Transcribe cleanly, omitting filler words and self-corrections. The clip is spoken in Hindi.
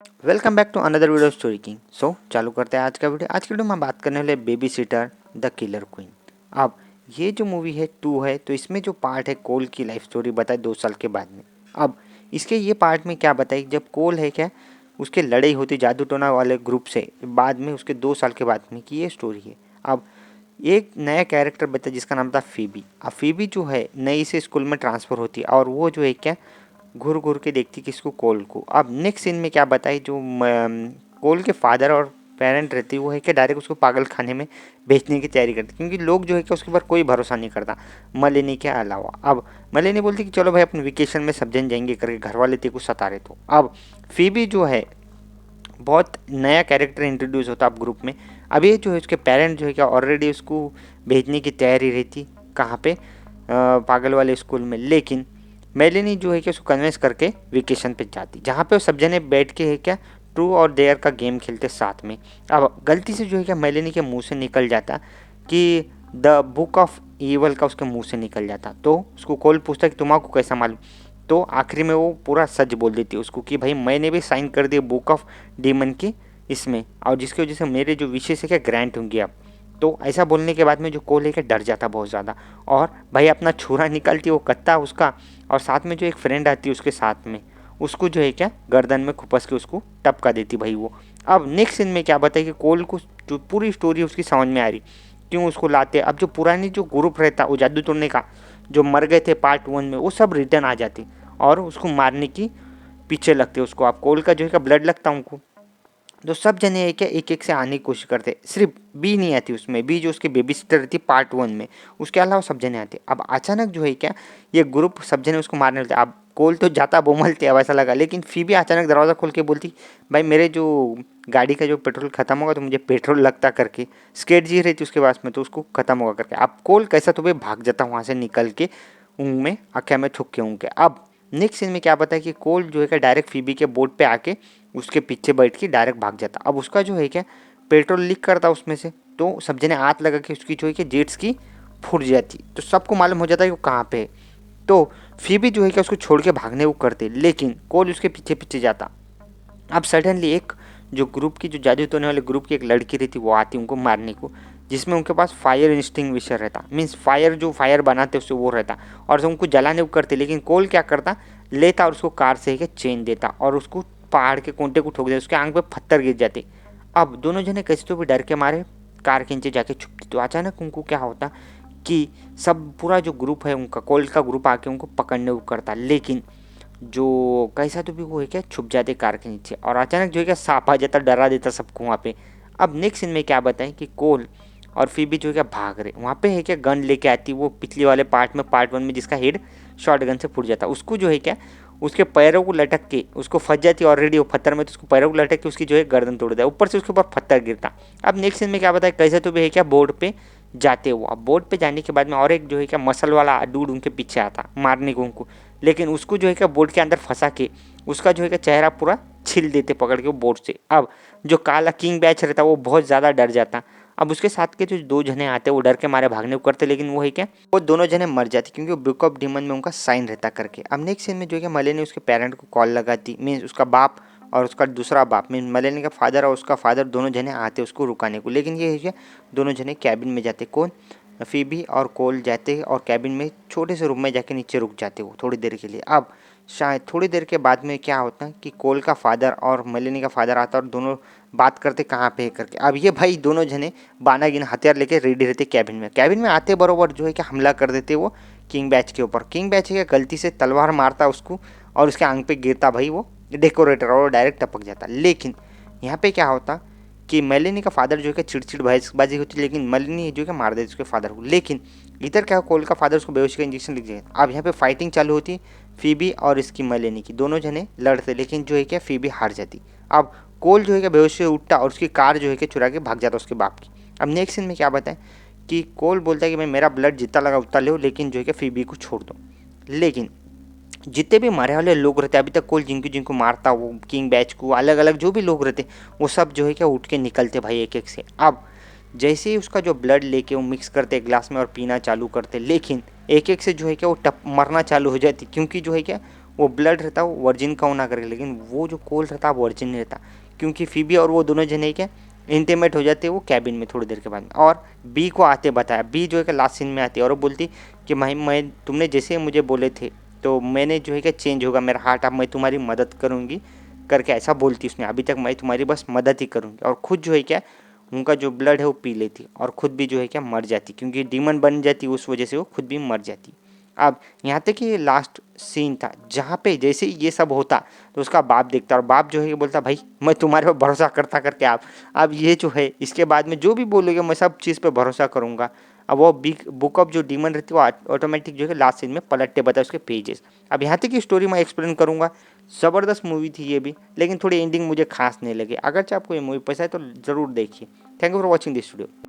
Welcome back to another video story king. चालू करते हैं आज का वीडियो। आज की वीडियो में बात करने वाले baby seater the killer queen. अब ये जो मूवी है 2 है, तो इसमें जो पार्ट है कोल की लाइफ स्टोरी बताई 2 साल के बाद में। अब इसके ये पार्ट में क्या बताई, जब कोल है क्या उसके लड़ाई होती जादू टोना वाले ग्रुप से, बाद में उसके 2 साल के बाद में की ये स्टोरी है। अब एक नया कैरेक्टर बता जिसका नाम था फीबी। अब फीबी जो है नई से स्कूल में ट्रांसफ़र होती है और वो जो है क्या घूर घूर के देखती किसको, कोल को। अब नेक्स्ट सीन में क्या बताई, जो कोल के फादर और पेरेंट रहती वो है कि डायरेक्ट उसको पागल खाने में भेजने की तैयारी करती, क्योंकि लोग जो है कि उसके ऊपर कोई भरोसा नहीं करता मलिनी के अलावा। अब मलिनी बोलती कि चलो भाई अपन वेकेशन में सब जन जाएंगे करके, घर वाले तेरे को सता रहे। तो अब फीबी जो है बहुत नया कैरेक्टर इंट्रोड्यूस होता अब ग्रुप में। अब ये जो है उसके पेरेंट जो है क्या ऑलरेडी उसको भेजने की तैयारी रहती कहाँ पे, पागल वाले स्कूल में। लेकिन मेलिनी जो है कि उसको कन्विंस करके वेकेशन पे जाती, जहाँ पे वो सब जने बैठ के है क्या ट्रू और डेयर का गेम खेलते साथ में। अब गलती से जो है क्या मेलिनी के मुंह से निकल जाता कि द बुक ऑफ ईवल का उसके मुंह से निकल जाता, तो उसको कोल पूछता कि तुम्हारा कैसा मालूम। तो आखिरी में वो पूरा सच बोल देती है उसको कि भाई मैंने भी साइन कर दिया बुक ऑफ डीमन की इसमें, और जिसकी वजह से मेरे जो विशेष है क्या ग्रांट होंगे अब। तो ऐसा बोलने के बाद में जो कोल है क्या डर जाता बहुत ज़्यादा, और भाई अपना छुरा निकालती वो कत्ता उसका, और साथ में जो एक फ्रेंड आती है उसके साथ में, उसको जो है क्या गर्दन में खुपस के उसको टपका देती भाई वो। अब नेक्स्ट सीन में क्या बताया कि कोल को जो पूरी स्टोरी उसकी समझ में आ रही क्यों उसको लाते। अब जो पुरानी जो ग्रुप रहता वो जादू तोड़ने का जो मर गए थे पार्ट 1 में, वो सब रिटर्न आ जाती और उसको मारने की पीछे लगते उसको। आप कोल का जो है क्या ब्लड लगता उनको, तो सब जने है क्या एक एक से आने की कोशिश करते। सिर्फ बी नहीं आती उसमें, बी जो उसकी बेबी सिस्टर रहती पार्ट 1 में, उसके अलावा सब जने आते। अब अचानक जो है क्या ये ग्रुप सब जने उसको मारने लगते। अब कोल तो जाता बोमलते अब ऐसा लगा, लेकिन फिर भी अचानक दरवाज़ा खोल के बोलती भाई मेरे जो गाड़ी का जो पेट्रोल खत्म होगा तो मुझे पेट्रोल लगता करके। स्केट जी रही थी उसके पास में, तो उसको खत्म होगा करके। अब कोल कैसा तो भाई भाग जाता वहाँ से निकल के ऊँग में आख्या में थुक के ऊँग के। अब नेक्स्ट सीन में क्या पता है कि कोल जो है क्या डायरेक्ट फीबी के बोट पे आके उसके पीछे बैठ के डायरेक्ट भाग जाता। अब उसका जो है क्या पेट्रोल लीक करता उसमें से, तो सब जने हाथ लगा के उसकी जो है कि जेट्स की फूट जाती, तो सबको मालूम हो जाता है कि वो कहाँ पे है। तो फीबी जो है क्या उसको छोड़ के भागने वो करते, लेकिन कोल उसके पीछे पीछे जाता। अब सडनली एक जो ग्रुप की जो जादू तोड़ने वाले ग्रुप की एक लड़की रहती वो आती उनको मारने को, जिसमें उनके पास फायर इंस्टिंग्विशर रहता, मीन्स फायर जो फायर बनाते उससे वो रहता, और जो उनको जलाने को करते। लेकिन कोल क्या करता, लेता और उसको कार से चेन देता और उसको पहाड़ के कोंटे को ठोक देता, उसके आंख पे पत्थर गिर जाते। अब दोनों जने कैसे तो भी डर के मारे कार के नीचे जाके छुपते। तो अचानक उनको क्या होता कि सब पूरा जो ग्रुप है उनका कोल का ग्रुप आके उनको पकड़ने को करता, लेकिन जो कैसा तो भी वो है क्या छुप जाते कार के नीचे, और अचानक जो है क्या सांप आ जाता डरा देता सबको वहाँ पे। अब नेक्स्ट सीन में क्या बताएं कि कोल और फिर भी जो है क्या भाग रहे वहाँ पे है क्या गन लेके आती वो पिछले वाले पार्ट में पार्ट 1 में जिसका हेड शॉर्ट गन से फूट जाता, उसको जो है क्या उसके पैरों को लटक के उसको फंस जाती ऑलरेडी वो पत्थर में, तो उसको पैरों को लटक के उसकी जो है गर्दन तोड़ देता, ऊपर से उसके ऊपर पत्थर गिरता। अब नेक्स्ट सीन में क्या बताया कैसे तो भी है क्या बोर्ड पे जाते वो। अब बोर्ड पे जाने के बाद में और एक जो है क्या मसल वाला डूड उनके पीछे आता मारने को उनको, लेकिन उसको जो है क्या बोर्ड के अंदर फंसा के उसका जो है क्या चेहरा पूरा छिल देते पकड़ के वो बोर्ड से। अब जो काला किंग बैच रहता वो बहुत ज़्यादा डर जाता। अब उसके साथ के जो 2 जने आते वो डर के मारे भागने को करते, लेकिन वो है क्या वो दोनों जने मर जाते क्योंकि वो बुक ऑफ डीमन में उनका साइन रहता करके। अब नेक्स्ट सीन में जो है क्या मले ने उसके पेरेंट को कॉल लगाती, मीन्स उसका बाप और उसका दूसरा बाप मीन मलेनी का फादर और उसका फादर दोनों जने आते उसको रुकाने को। लेकिन ये है क्या दोनों जने कैबिन में जाते, कौन फीबी और कोल जाते और कैबिन में छोटे से रूम में जाके नीचे रुक जाते वो थोड़ी देर के लिए। अब शायद थोड़ी देर के बाद में क्या होता है कि कोल का फादर और मेलेनी का फादर आता और दोनों बात करते कहाँ पे है करके। अब ये भाई दोनों जने बाना गिन हथियार लेके रेडी रहते कैबिन में। कैबिन में आते बरोबर जो है कि हमला कर देते वो किंग बैच के ऊपर। किंग बैच है गलती से तलवार मारता उसको और उसके आंख पे गिरता भाई वो डेकोरेटर और डायरेक्ट टपक जाता। लेकिन यहाँ पे क्या होता कि मेलिनी का फादर जो है चिड़चिड़ बहसबाजी होती, लेकिन मेलिनी जो है मार देती उसके फादर को। लेकिन इधर क्या कोल का फादर उसको बेहोशी का इंजेक्शन लिख देगा। अब यहाँ पे फाइटिंग चालू होती फीबी और इसकी मेलिनी की, दोनों जने लड़ते, लेकिन जो है क्या फीबी हार जाती। अब कोल जो है क्या बेहोश से उठता और उसकी कार जो है क्या चुरा के भाग जाता उसके बाप की। अब नेक्स्ट सीन में क्या बताएं कि कोल बोलता है कि मैं मेरा ब्लड जितना लगा उतना ले, लेकिन जो है क्या फीबी को छोड़ दो। लेकिन जितने भी मरे वाले लोग रहते अभी तक कोल जिनको जिनको मारता वो किंग बैच को अलग अलग जो भी लोग रहते वो सब जो है क्या उठ के निकलते भाई एक एक से। अब जैसे ही उसका जो ब्लड लेके वो मिक्स करते ग्लास में और पीना चालू करते, लेकिन एक एक से जो है क्या वो टप मरना चालू हो जाती, क्योंकि जो है क्या वो ब्लड रहता वो वर्जिन का होना करके, लेकिन वो जो कोल रहता वो वर्जिन नहीं रहता, क्योंकि फीबी और वो दोनों जने क्या इंटीमेट हो जाते वो कैबिन में थोड़ी देर के बाद। और बी को आते बताया, बी जो है कि लास्ट सीन में आती है और वो बोलती कि मैं तुमने जैसे मुझे बोले थे तो मैंने जो है कि चेंज होगा मेरा हार्ट, अब मैं तुम्हारी मदद करूँगी करके ऐसा बोलती उसने, अभी तक मैं तुम्हारी बस मदद ही करूँगी। और खुद जो है क्या उनका जो ब्लड है वो पी लेती और खुद भी जो है क्या मर जाती, क्योंकि डीमन बन जाती उस वजह से वो खुद भी मर जाती। अब यहाँ तक ये लास्ट सीन था जहाँ पे जैसे ही ये सब होता तो उसका बाप देखता और बाप जो है ये बोलता भाई मैं तुम्हारे पर भरोसा करता करके आप अब ये जो है इसके बाद में जो भी बोलोगे मैं सब चीज़ पे भरोसा करूँगा। अब वो बिग बुक ऑफ जो डीमन रहती है वो ऑटोमेटिक जो है लास्ट सीन में पलटते बता उसके पेजेस। अब यहाँ तक की स्टोरी मैं एक्सप्लेन करूँगा। ज़बरदस्त मूवी थी ये भी, लेकिन थोड़ी एंडिंग मुझे खास नहीं लगी। अगर आपको ये मूवी पसंद है तो ज़रूर देखिए। Thank you for watching this video.